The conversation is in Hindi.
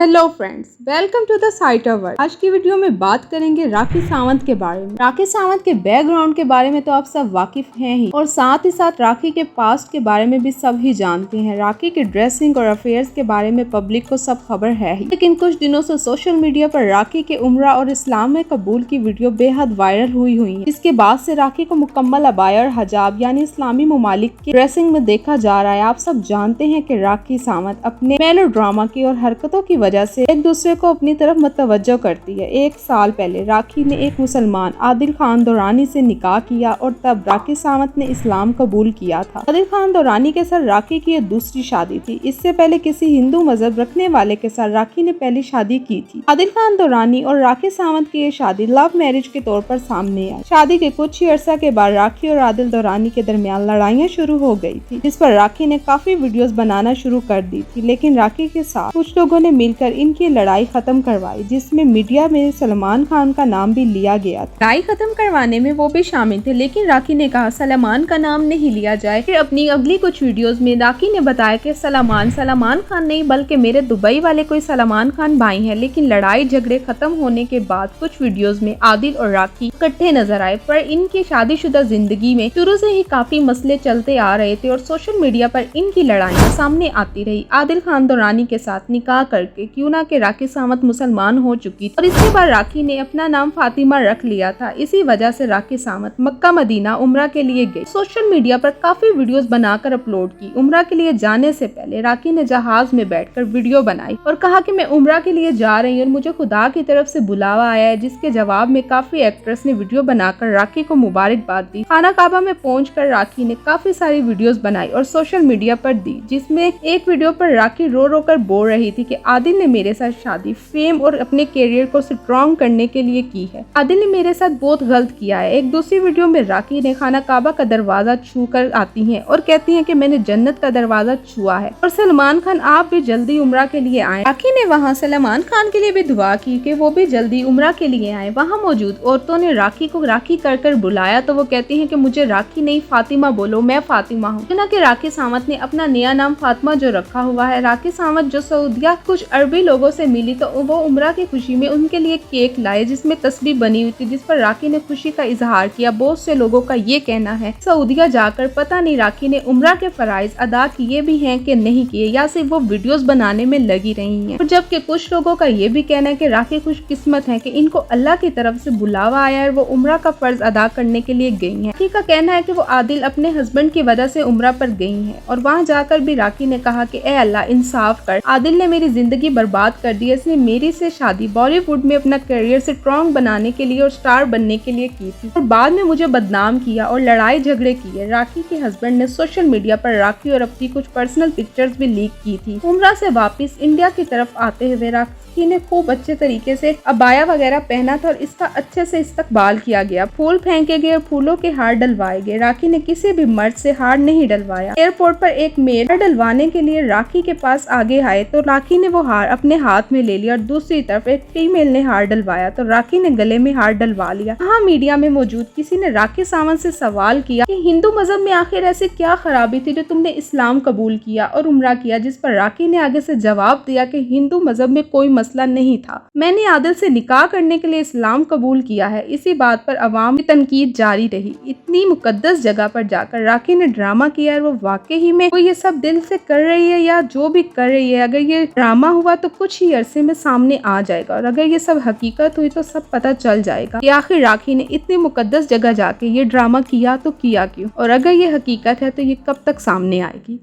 Hello friends, welcome to the Sciter world. आज की वीडियो में बात करेंगे राखी सावंत के बारे में। राखी सावंत के बैकग्राउंड के बारे में तो आप सब वाकिफ हैं ही, और साथ ही साथ राखी के पास्ट के बारे में भी सब ही जानते हैं। राखी के ड्रेसिंग और अफेयर्स के बारे में पब्लिक को सब खबर है ही, लेकिन कुछ दिनों से सोशल मीडिया पर राखी के उम्रा और इस्लाम में कबूल की वीडियो बेहद वायरल हुई है। इसके बाद से राखी को मुकम्मल अबाया और हजाब यानी इस्लामी ममालिक की ड्रेसिंग में देखा जा रहा है। आप सब जानते हैं कि राखी सावंत अपने मेलो ड्रामा की और हरकतों की वजह से एक दूसरे को अपनी तरफ मुतवज्जो करती है। एक साल पहले राखी ने एक मुसलमान आदिल खान दौरानी से निकाह किया और तब राखी सावंत ने इस्लाम कबूल किया था। आदिल खान दौरानी के साथ राखी की ये दूसरी शादी थी। इससे पहले किसी हिंदू मजहब रखने वाले के साथ राखी ने पहली शादी की थी। आदिल खान दौरानी और राखी सावंत की ये शादी लव मैरिज के तौर पर सामने आई। शादी के कुछ ही अरसा के बाद राखी और आदिल दौरानी के दरमियान लड़ाइयाँ शुरू हो गई थी, जिस पर राखी ने काफी वीडियोस बनाना शुरू कर दी थी। लेकिन राखी के साथ कुछ लोगों ने मिलकर इनकी लड़ाई खत्म करवाई, जिसमें मीडिया में सलमान खान का नाम भी लिया गया था। लड़ाई खत्म करवाने में वो भी शामिल थे, लेकिन राखी ने कहा सलमान का नाम नहीं लिया जाए। फिर अपनी अगली कुछ वीडियोस में राखी ने बताया कि सलमान खान नहीं बल्कि मेरे दुबई वाले कोई सलमान खान भाई हैं। लेकिन लड़ाई झगड़े खत्म होने के बाद कुछ वीडियोस में आदिल और राखी इकट्ठे नजर आए, पर इनकी शादीशुदा जिंदगी में शुरू से ही काफी मसले चलते आ रहे थे और सोशल मीडिया पर इनकी लड़ाइयाँ सामने आती रही। आदिल खान दौरानी के साथ निकाह करके क्यों ना कि राखी सावंत मुसलमान हो चुकी थी और इसके बाद राखी ने अपना नाम फातिमा रख लिया था। इसी वजह से राखी सावंत मक्का मदीना उम्रा के लिए गई। सोशल मीडिया पर काफी वीडियोस बनाकर अपलोड की। उम्रा के लिए जाने से पहले राखी ने जहाज में बैठकर वीडियो बनाई और कहा कि मैं उम्रा के लिए जा रही हूँ और मुझे खुदा की तरफ से बुलावा आया है, जिसके जवाब में काफी एक्ट्रेस ने वीडियो बनाकर राखी को मुबारकबाद दी। खाना काबा में पहुंचकर राखी ने काफी सारी वीडियोस बनाई और सोशल मीडिया पर दी, जिसमें एक वीडियो पर राखी रो रो कर बोल रही थी कि आदिल ने मेरे साथ शादी फेम और अपने कैरियर को स्ट्रॉन्ग करने के लिए की है। आदिल ने मेरे साथ बहुत गलत किया है। एक दूसरी वीडियो में राखी ने खाना काबा का दरवाजा छू कर आती हैं और कहती हैं कि मैंने जन्नत का दरवाजा छुआ है और सलमान खान आप भी जल्दी उम्रा के लिए आए। राखी ने वहाँ सलमान खान के लिए भी दुआ की कि वो भी जल्दी उम्रा के लिए आए। वहाँ मौजूद औरतों ने राखी को राखी कर बुलाया तो वो कहती हैं कि मुझे राखी नहीं फातिमा बोलो, मैं फातिमा हूँ। कि राखी सावंत ने अपना नया नाम फातिमा जो रखा हुआ है। राखी सावंत जो सऊदिया कुछ अरबी लोगों से मिली तो वो उम्रा की खुशी में उनके लिए केक लाए, जिसमें तस्वीर बनी हुई थी, जिस पर राखी ने खुशी का इजहार किया। बहुत से लोगों का ये कहना है सऊदिया जाकर पता नहीं राखी ने उम्रा के फराइज अदा किए भी हैं कि नहीं किए, या सिर्फ वो वीडियोस बनाने में लगी रही हैं। और जबकि कुछ लोगों का ये भी कहना है कि राखी खुशकिस्मत है कि इनको अल्लाह की तरफ से बुलावा आया है, वो उम्रा का फर्ज अदा करने के लिए गई हैं। राखी का कहना है कि वो आदिल अपने हस्बैंड की वजह से उम्रा पर गई हैं और वहाँ जाकर भी राखी ने कहा कि ए अल्लाह इंसाफ कर, आदिल ने मेरी जिंदगी बर्बाद कर दी। इसने मेरी से शादी बॉलीवुड में अपना करियर स्ट्रॉन्ग बनाने के लिए और स्टार बनने के लिए की थी और बाद में मुझे बदनाम किया और लड़ाई झगड़े किए। राखी के हस्बैंड ने सोशल मीडिया पर राखी और अपनी कुछ पर्सनल पिक्चर्स भी लीक की थी। उम्रा से वापस इंडिया की तरफ आते हुए राखी ने खूब अच्छे तरीके से अबाया वगैरह पहना था और इसका अच्छे से इस्तकबाल किया गया। फूल फेंके गए और फूलों के हार डलवाए गए। राखी ने किसी भी मर्द से हार नहीं डलवाया। एयरपोर्ट पर एक मेल हार डलवाने के लिए राखी के पास आगे आए तो राखी ने वो हार अपने हाथ में ले लिया और दूसरी तरफ एक फीमेल ने हार डलवाया तो राखी ने गले में हार डलवा लिया। हाँ, मीडिया में मौजूद किसी ने राखी सावंत से सवाल किया कि हिंदू मजहब में आखिर ऐसी क्या खराबी थी जो तुमने इस्लाम कबूल किया और उम्रा किया, जिस पर राखी ने आगे से जवाब दिया कि हिंदू मजहब में कोई मसला नहीं था, मैंने आदिल से निकाह करने के लिए इस्लाम कबूल किया है। इसी बात पर अवाम की तनकीद जारी रही। इतनी मुकद्दस जगह पर जाकर राखी ने ड्रामा किया और वो वाकई में वो ये सब दिल से कर रही है या जो भी कर रही है, अगर ये ड्रामा हुआ तो कुछ ही अरसे में सामने आ जाएगा और अगर ये सब हकीकत हुई तो सब पता चल जाएगा कि आखिर राखी ने इतनी मुकद्दस जगह जाके ये ड्रामा किया तो किया क्यों, और अगर ये हकीकत है तो ये कब तक सामने आएगी।